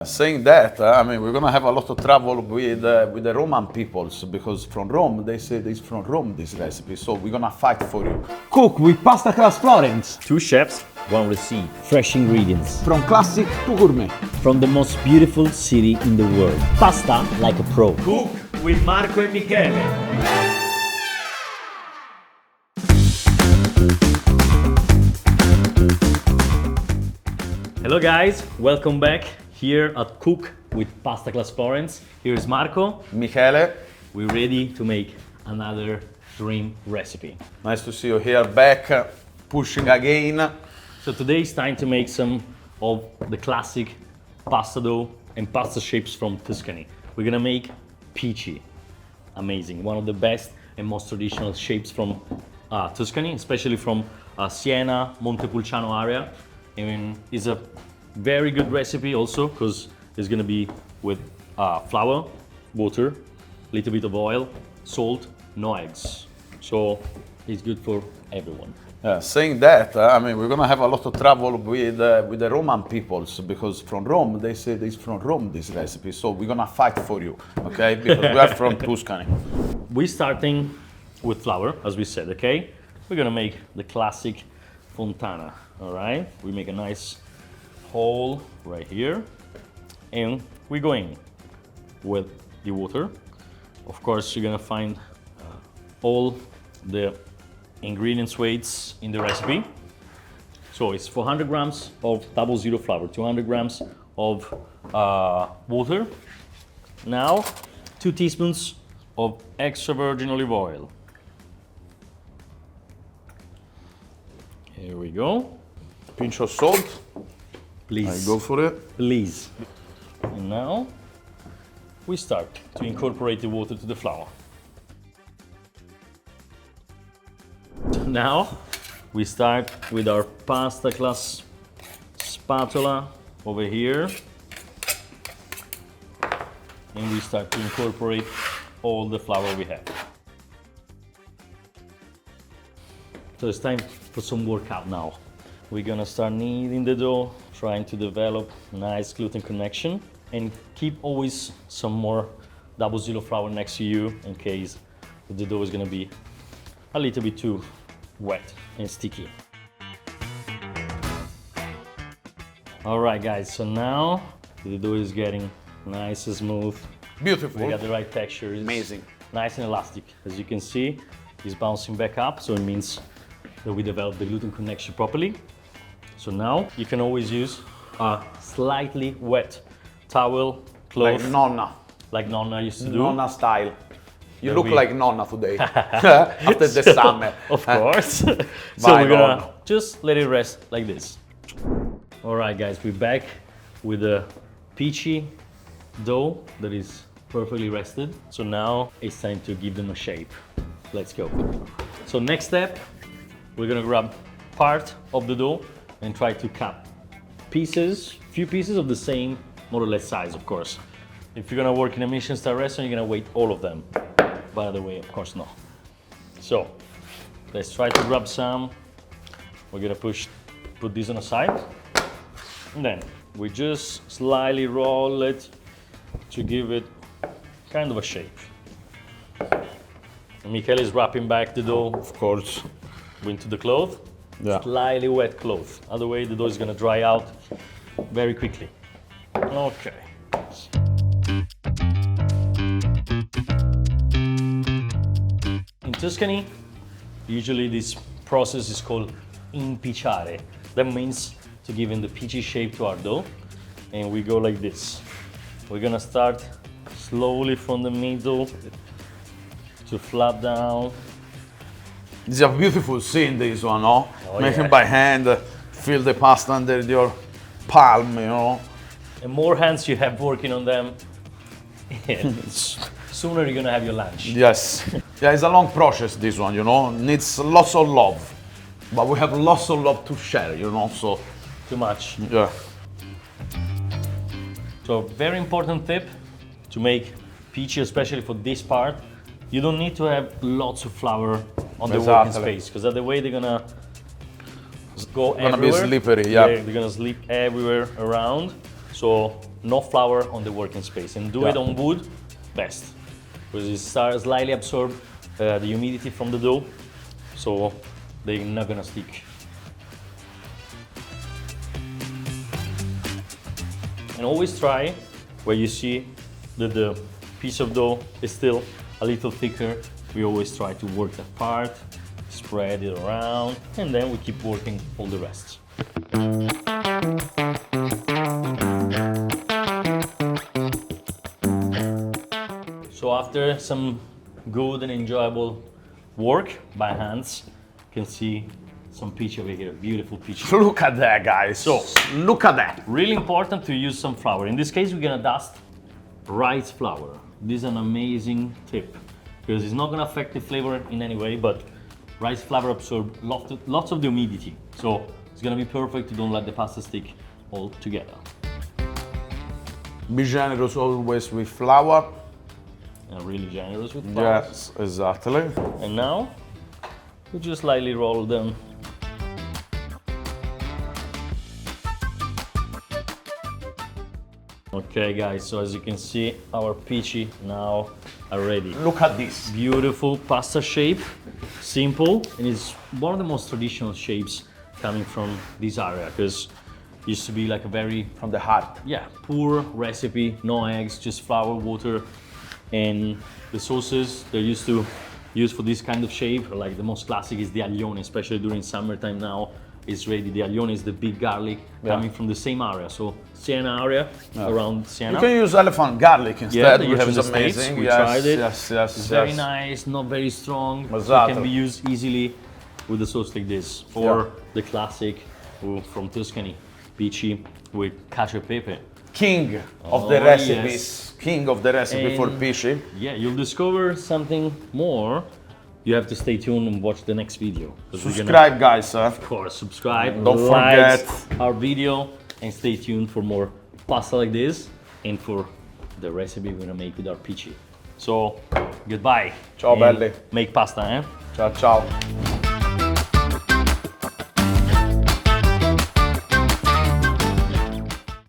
Saying that, I mean, we're gonna have a lot of trouble with the Roman peoples because from Rome, they say it's from Rome, this recipe, so we're gonna fight for you. Cook with pasta class Florence. 2 chefs, 1 recipe. Fresh ingredients. From classic to gourmet. From the most beautiful city in the world. Pasta like a pro. Cook with Marco e Michele. Hello guys, welcome back here at Cook with Pasta Class Florence. Here is Marco. Michele, We're ready to make another dream recipe. nice to see you here back, pushing again. So today it's time to make some of the classic pasta dough and pasta shapes from Tuscany. We're gonna make Pici. Amazing, one of the best and most traditional shapes from Tuscany, especially from Siena, Montepulciano area. I mean, it's a very good recipe also because it's gonna be with flour, water, a little bit of oil, salt, no eggs. So it's good for everyone. Saying that, I mean, we're gonna have a lot of trouble with the Roman peoples because from Rome, they say it's from Rome, this recipe, so we're gonna fight for you, okay? Because we are from Tuscany. We're starting with flour, as we said, okay? We're gonna make the classic fontana, all right? We make a nice hole right here, and we're going with the water. Of course, you're gonna find all the ingredients weights in the recipe. So it's 400 grams of 00 flour, 200 grams of water. Now, 2 teaspoons of extra virgin olive oil. Here we go. Pinch of salt, Please. I go for it. Please. And now we start to incorporate the water to the flour. Now we start with our pasta class spatula over here. And we start to incorporate all the flour we have. So it's time for some workout now. We're gonna start kneading the dough, trying to develop nice gluten connection, and keep always some more 00 flour next to you in case the dough is gonna be a little bit too wet and sticky. All right, guys, so now the dough is getting nice and smooth. Beautiful. We got the right texture. It's Amazing. nice and elastic. As you can see, it's bouncing back up, so it means that we developed the gluten connection properly. So now you can always use a slightly wet towel, cloth, Like like Nonna used to do. Nonna style. You Then look we- like Nonna today, after the summer. Of course. So Bye, we're gonna Nonna. just let it rest like this. All right, guys, we're back with the peachy dough that is perfectly rested. So now it's time to give them a shape. Let's go. So next step, we're gonna grab part of the dough and try to cut pieces, few pieces of the same more or less size, of course. If you're gonna work in a Michelin-star restaurant, you're gonna weight all of them. By the way, of course not. So let's try to grab some. We're gonna put this on the side. And then we just slightly roll it to give it kind of a shape. And Michele is wrapping back the dough Of course. into the cloth. Yeah. Slightly wet cloth. Otherwise, the dough is gonna dry out very quickly. Okay. In Tuscany, usually this process is called impicciare. That means to give in the peachy shape to our dough. And we go like this. We're gonna start slowly from the middle to flat down. It's a beautiful scene, this one, no? Oh, Making yeah. by hand, feel the pasta under your palm, you know? The more hands you have working on them, sooner you're gonna have your lunch. Yes. Yeah, it's a long process, this one, you know? Needs lots of love. But we have lots of love to share, you know? So, Too much. yeah. So very important tip to make peachy, especially for this part. You don't need to have lots of flour on the working Exactly. space because that's the way they're gonna go Gonna be everywhere. slippery, yeah. They're gonna slip everywhere around. So no flour on the working space, and do it on wood, best, because it starts slightly absorb the humidity from the dough, so they're not gonna stick. And always try where you see that the piece of dough is still a little thicker. We always try to work that part, spread it around, and then we keep working all the rest. So after some good and enjoyable work by hands, you can see some peach over here, beautiful peach. Look at that, guys. So, look at that. really important to use some flour. In this case, we're gonna dust rice flour. This is an amazing tip because it's not gonna affect the flavor in any way, but rice flour absorbs lots of the humidity. So it's gonna be perfect to don't let the pasta stick all together. Be generous always with flour. And really generous with flour. Yes, exactly. And now, we just lightly roll them. Okay guys, so as you can see, our Pici now are ready. Look at this. Beautiful pasta shape, simple, and it's one of the most traditional shapes coming from this area, because it used to be like a very, From the heart. yeah, poor recipe, no eggs, just flour, water, and the sauces they're used to use for this kind of shape, like the most classic is the aglione, especially during summertime now. It's ready. The aglione is the big garlic coming from the same area, so Siena area, around Siena. You can use elephant garlic instead, Yeah, they which have in is the States. amazing. We Yes, tried it. yes, yes, It's very yes. nice, not very strong. So it Esatto. can be used easily with a sauce like this, or the classic from Tuscany, Pici with cacio e pepe. King of the Oh, recipes. yes. King of the recipe for And- Pici. Yeah, you'll discover something more. You have to stay tuned and watch the next video. 'Cause we're gonna- Subscribe, guys. Of course, subscribe, Don't like forget. our video, and stay tuned for more pasta like this and for the recipe we're gonna make with our Pici. So, goodbye. Ciao, and belli. Make pasta, eh? Ciao, ciao.